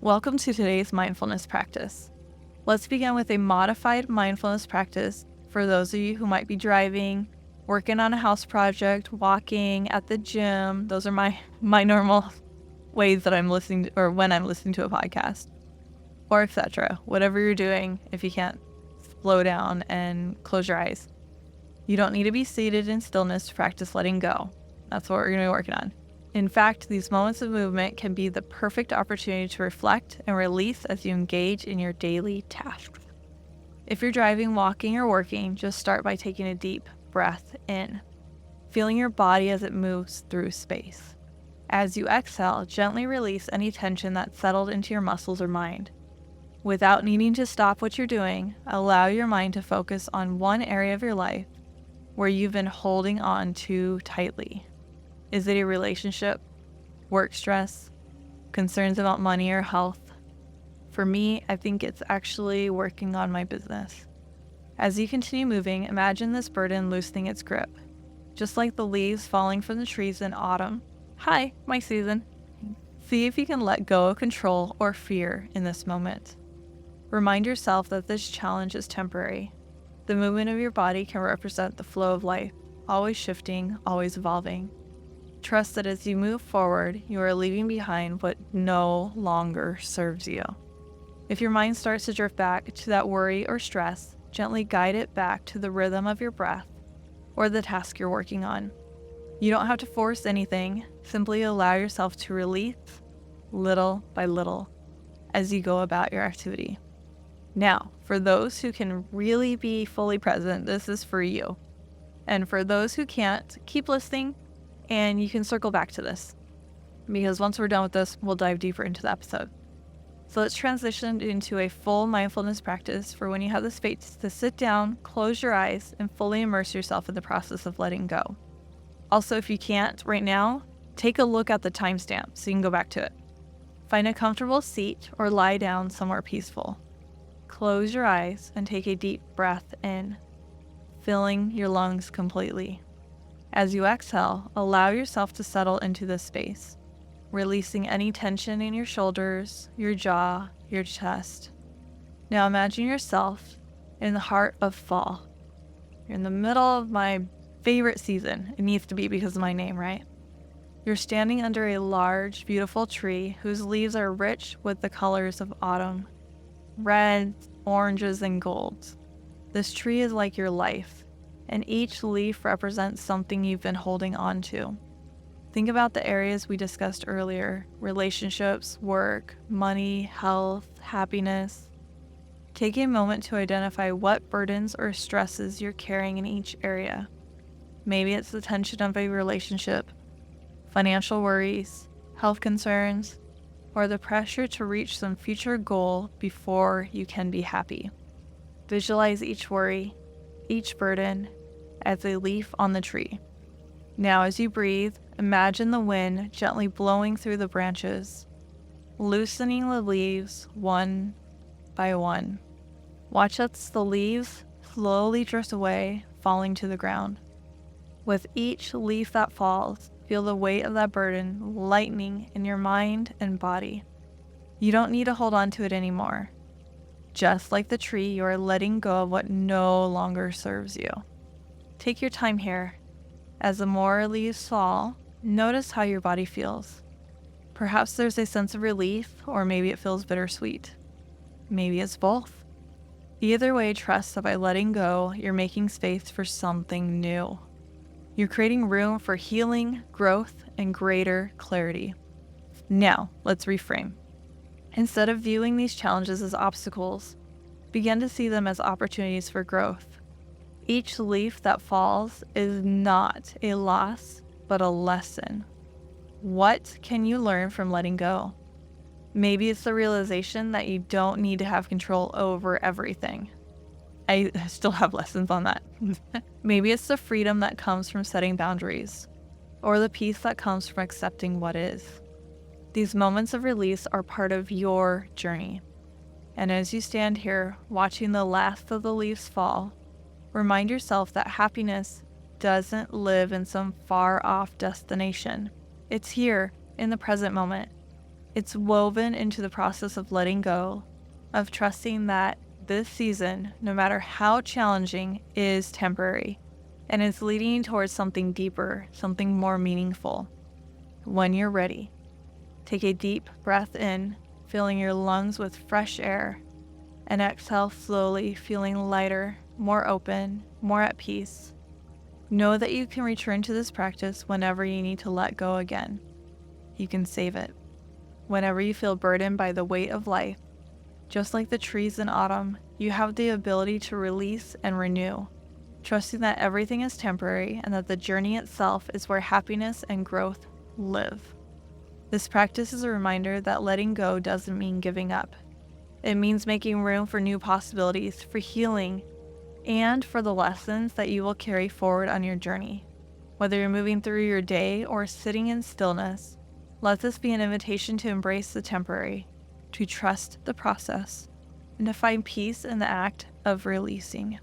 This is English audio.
Welcome to today's mindfulness practice. Let's begin with a modified mindfulness practice for those of you who might be driving, working on a house project, walking, at the gym. Those are my normal ways that I'm listening to, or when I'm listening to a podcast, or etc. Whatever you're doing, if you can't slow down and close your eyes. You don't need to be seated in stillness to practice letting go. That's what we're going to be working on. In fact, these moments of movement can be the perfect opportunity to reflect and release as you engage in your daily tasks. If you're driving, walking, or working, just start by taking a deep breath in, feeling your body as it moves through space. As you exhale, gently release any tension that's settled into your muscles or mind. Without needing to stop what you're doing, allow your mind to focus on one area of your life where you've been holding on too tightly. Is it a relationship, work stress, concerns about money or health? For me, I think it's actually working on my business. As you continue moving, imagine this burden loosening its grip, just like the leaves falling from the trees in autumn. Hi, my season. See if you can let go of control or fear in this moment. Remind yourself that this challenge is temporary. The movement of your body can represent the flow of life, always shifting, always evolving. Trust that as you move forward, you are leaving behind what no longer serves you. If your mind starts to drift back to that worry or stress, gently guide it back to the rhythm of your breath or the task you're working on. You don't have to force anything, simply allow yourself to release little by little as you go about your activity. Now, for those who can really be fully present, this is for you. And for those who can't, keep listening. And you can circle back to this, because once we're done with this, we'll dive deeper into the episode. So let's transition into a full mindfulness practice for when you have the space to sit down, close your eyes, and fully immerse yourself in the process of letting go. Also, if you can't right now, take a look at the timestamp so you can go back to it. Find a comfortable seat or lie down somewhere peaceful. Close your eyes and take a deep breath in, filling your lungs completely. As you exhale, allow yourself to settle into this space, releasing any tension in your shoulders, your jaw, your chest. Now imagine yourself in the heart of fall. You're in the middle of my favorite season. It needs to be because of my name, right? You're standing under a large, beautiful tree whose leaves are rich with the colors of autumn, reds, oranges, and golds. This tree is like your life, and each leaf represents something you've been holding on to. Think about the areas we discussed earlier: relationships, work, money, health, happiness. Take a moment to identify what burdens or stresses you're carrying in each area. Maybe it's the tension of a relationship, financial worries, health concerns, or the pressure to reach some future goal before you can be happy. Visualize each worry, each burden, as a leaf on the tree. Now, as you breathe, imagine the wind gently blowing through the branches, loosening the leaves one by one. Watch as the leaves slowly drift away, falling to the ground. With each leaf that falls, feel the weight of that burden lightening in your mind and body. You don't need to hold on to it anymore. Just like the tree, you are letting go of what no longer serves you. Take your time here. As the more leaves fall, notice how your body feels. Perhaps there's a sense of relief, or maybe it feels bittersweet. Maybe it's both. Either way, trust that by letting go, you're making space for something new. You're creating room for healing, growth, and greater clarity. Now, let's reframe. Instead of viewing these challenges as obstacles, begin to see them as opportunities for growth. Each leaf that falls is not a loss, but a lesson. What can you learn from letting go? Maybe it's the realization that you don't need to have control over everything. I still have lessons on that. Maybe it's the freedom that comes from setting boundaries, or the peace that comes from accepting what is. These moments of release are part of your journey. And as you stand here, watching the last of the leaves fall, remind yourself that happiness doesn't live in some far-off destination. It's here, in the present moment. It's woven into the process of letting go, of trusting that this season, no matter how challenging, is temporary and is leading towards something deeper, something more meaningful. When you're ready, take a deep breath in, filling your lungs with fresh air, and exhale slowly, feeling lighter, more open, more at peace. Know that you can return to this practice whenever you need to let go again. You can save it. Whenever you feel burdened by the weight of life, just like the trees in autumn, you have the ability to release and renew, trusting that everything is temporary and that the journey itself is where happiness and growth live. This practice is a reminder that letting go doesn't mean giving up. It means making room for new possibilities, for healing, and for the lessons that you will carry forward on your journey. Whether you're moving through your day or sitting in stillness, let this be an invitation to embrace the temporary, to trust the process, and to find peace in the act of releasing.